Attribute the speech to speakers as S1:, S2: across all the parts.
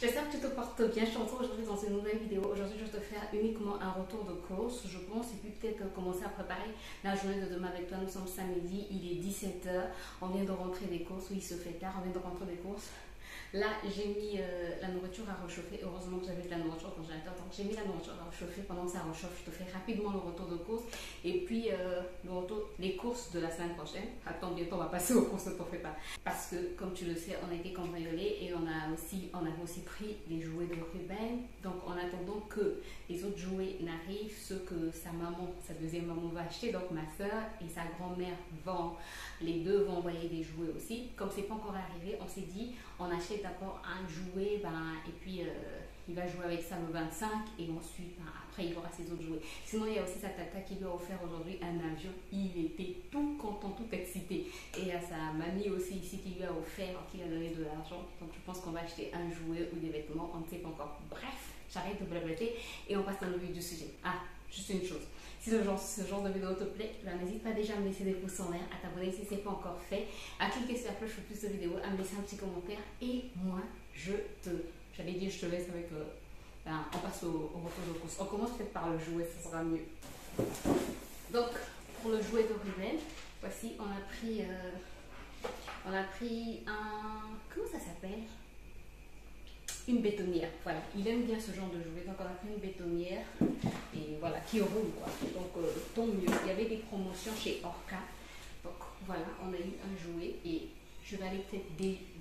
S1: J'espère que tu te portes bien. Je te retrouve aujourd'hui dans une nouvelle vidéo. Aujourd'hui, je vais te faire uniquement un retour de course, je pense, et puis peut-être commencer à préparer la journée de demain avec toi. Nous sommes samedi, il est 17 h. On vient de rentrer des courses. Oui, il se fait tard, on vient de rentrer des courses. Là, j'ai mis la nourriture à réchauffer. Heureusement que j'avais de la nourriture au congélateur. Donc, j'ai mis la nourriture à réchauffer. Pendant que ça réchauffe, je te fais rapidement le retour de course. Et puis, les courses de la semaine prochaine. Attends, bientôt, on va passer aux courses, ne t'en fais pas. Parce que, comme tu le sais, on a été cambriolés et on avait aussi pris les jouets de Ruben. Donc, en attendant que les autres jouets n'arrivent, ceux que sa deuxième maman va acheter, donc ma soeur et sa grand-mère les deux vont envoyer des jouets aussi. Comme c'est pas encore arrivé, on s'est dit, on achète d'abord un jouet, et puis il va jouer avec ça le 25 et ensuite, après il aura ses autres jouets. Sinon, il y a aussi sa tata qui lui a offert aujourd'hui un avion. Il était tout content, tout excité. Et il y a sa mamie aussi ici qui lui a offert, qui lui a donné de l'argent. Donc je pense qu'on va acheter un jouet ou des vêtements, on ne sait pas encore. Bref, j'arrête de blablater et on passe dans le vif du sujet. Juste une chose. Si ce genre de vidéo te plaît, n'hésite pas déjà à me laisser des pouces en l'air, à t'abonner si ce n'est pas encore fait, à cliquer sur la cloche pour plus de vidéos, à me laisser un petit commentaire. Et moi, j'avais dit je te laisse avec... on passe au retour de course. On commence peut-être par le jouet, ça sera mieux. Donc, pour le jouet de Ruben, voici, on a pris un... Comment ça s'appelle? Une bétonnière, voilà, il aime bien ce genre de jouet, donc on a pris une bétonnière et voilà, qui roule quoi, donc tant mieux. Il y avait des promotions chez Orca, donc voilà, on a eu un jouet et je vais aller peut-être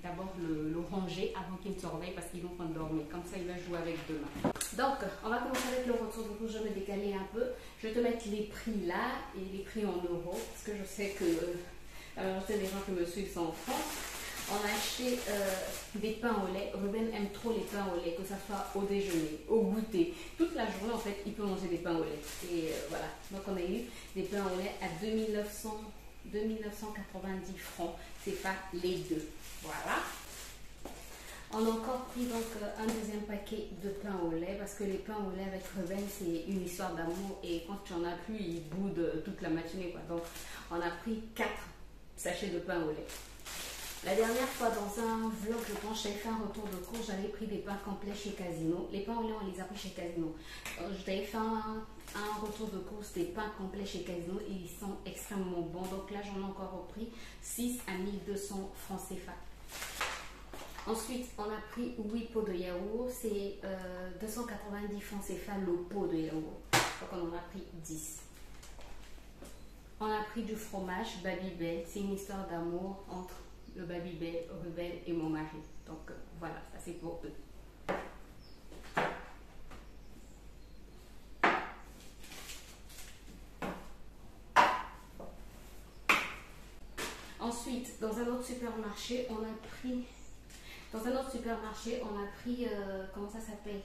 S1: d'abord le ranger avant qu'il ne se réveille parce qu'il est en train de dormir, comme ça il va jouer avec demain. Donc on va commencer avec le retour de course. Je vais décaler un peu, je vais te mettre les prix là et les prix en euros parce que je sais que la majorité des gens qui me suivent sont en France. On a acheté des pains au lait. Ruben aime trop les pains au lait, que ce soit au déjeuner, au goûter. Toute la journée, en fait, il peut manger des pains au lait. Et voilà. Donc, on a eu des pains au lait à 2990 francs. C'est pas les deux. Voilà. On a encore pris donc un deuxième paquet de pain au lait parce que les pains au lait avec Ruben, c'est une histoire d'amour. Et quand tu en as plus, il boude toute la matinée, quoi. Donc, on a pris 4 sachets de pain au lait. La dernière fois, dans un vlog, je pense, j'avais fait un retour de course, j'avais pris des pains complets chez Casino. Les pains au lait, on les a pris chez Casino. J'avais fait un retour de course des pains complets chez Casino et ils sont extrêmement bons. Donc là, j'en ai encore repris 6 à 1200 francs CFA. Ensuite, on a pris 8 pots de yaourt, c'est 290 francs CFA le pot de yaourt. Donc on en a pris 10. On a pris du fromage Babybel, c'est une histoire d'amour entre le Babybel, Ruben et mon mari. Donc voilà, ça c'est pour eux. Ensuite, dans un autre supermarché, on a pris... comment ça s'appelle?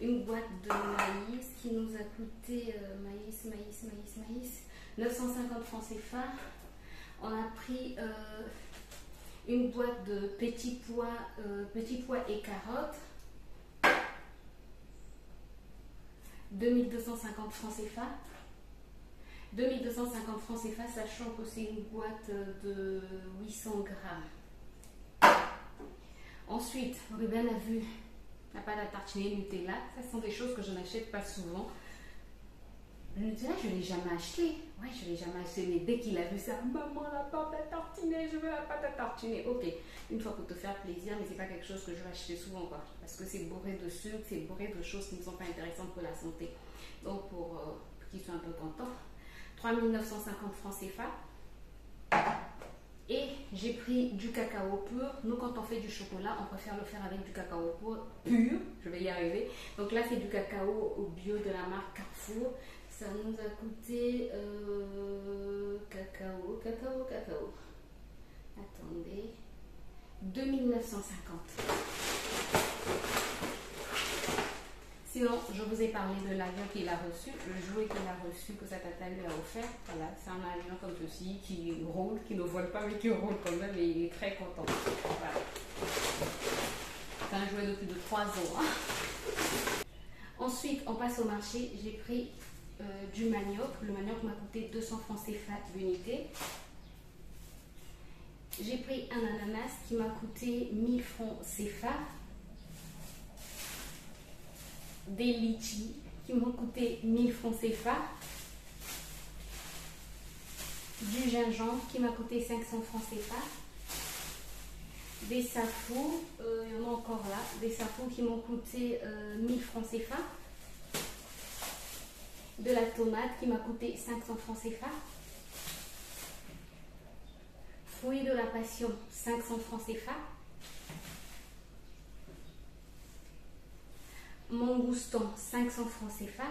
S1: Une boîte de maïs qui nous a coûté maïs, 950 francs CFA. On a pris une boîte de petits pois et carottes, 2250 francs CFA. 2250 francs CFA, sachant que c'est une boîte de 800 grammes. Ensuite, Ruben a vu la pâte à tartiner Nutella. Ça sont des choses que je n'achète pas souvent. Le Nutella, je ne l'ai jamais acheté. Ouais, je ne l'ai jamais acheté. Mais dès qu'il a vu ça, maman, la pâte à tartiner, je veux la pâte à tartiner. Ok, une fois pour te faire plaisir, mais ce n'est pas quelque chose que je vais acheter souvent, quoi. Parce que c'est bourré de sucre, c'est bourré de choses qui ne sont pas intéressantes pour la santé. Donc, pour qu'ils soient un peu contents, 3950 francs CFA. Et j'ai pris du cacao pur. Nous, quand on fait du chocolat, on préfère le faire avec du cacao pur. Je vais y arriver. Donc là, c'est du cacao bio de la marque Carrefour. Ça nous a coûté cacao. Attendez. 2950. Sinon, je vous ai parlé de l'avion qu'il a reçu, le jouet qu'il a reçu, que sa tata lui a offert. Voilà, c'est un avion comme ceci qui roule, qui ne vole pas, mais qui roule quand même et il est très content. Voilà. C'est un jouet de plus de 3 ans. Hein. Ensuite, on passe au marché. J'ai pris du manioc. Le manioc m'a coûté 200 francs CFA l'unité. J'ai pris un ananas qui m'a coûté 1000 francs CFA. des litchis qui m'ont coûté 1000 francs CFA, du gingembre qui m'a coûté 500 francs CFA, des safous, il y en a encore là, des safous qui m'ont coûté 1000 francs CFA, de la tomate qui m'a coûté 500 francs CFA, fruits de la passion 500 francs CFA, mangoustan 500 francs CFA,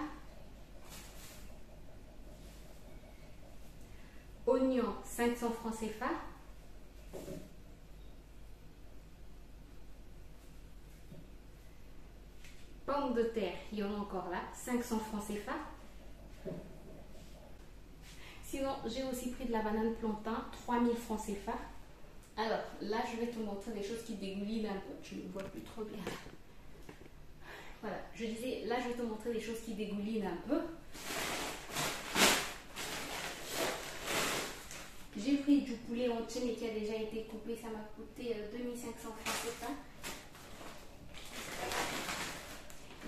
S1: oignon 500 francs CFA, pommes de terre, il y en a encore là, 500 francs CFA. Sinon, j'ai aussi pris de la banane plantain, 3000 francs CFA. Alors, là, je vais te montrer des choses qui dégoulinent un peu. Je ne vois plus trop bien. Voilà, je disais, là, je vais te montrer des choses qui dégoulinent un peu. J'ai pris du poulet entier, mais qui a déjà été coupé. Ça m'a coûté 2500 francs CFA.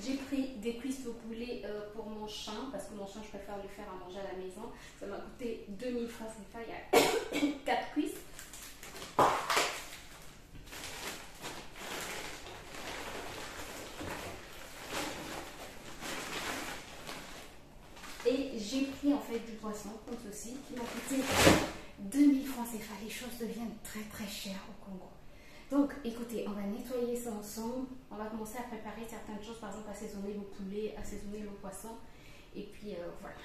S1: J'ai pris des cuisses de poulet pour mon chien, parce que mon chien, je préfère lui faire à manger à la maison. Ça m'a coûté 2000 francs CFA, il y a 4 cuisses. Et j'ai pris en fait du poisson, comme ceci, qui m'a coûté 2000 francs CFA. Les choses deviennent très très chères au Congo. Donc, écoutez, on va nettoyer ça ensemble. On va commencer à préparer certaines choses, par exemple assaisonner le poulet, assaisonner le poisson. Et puis, voilà.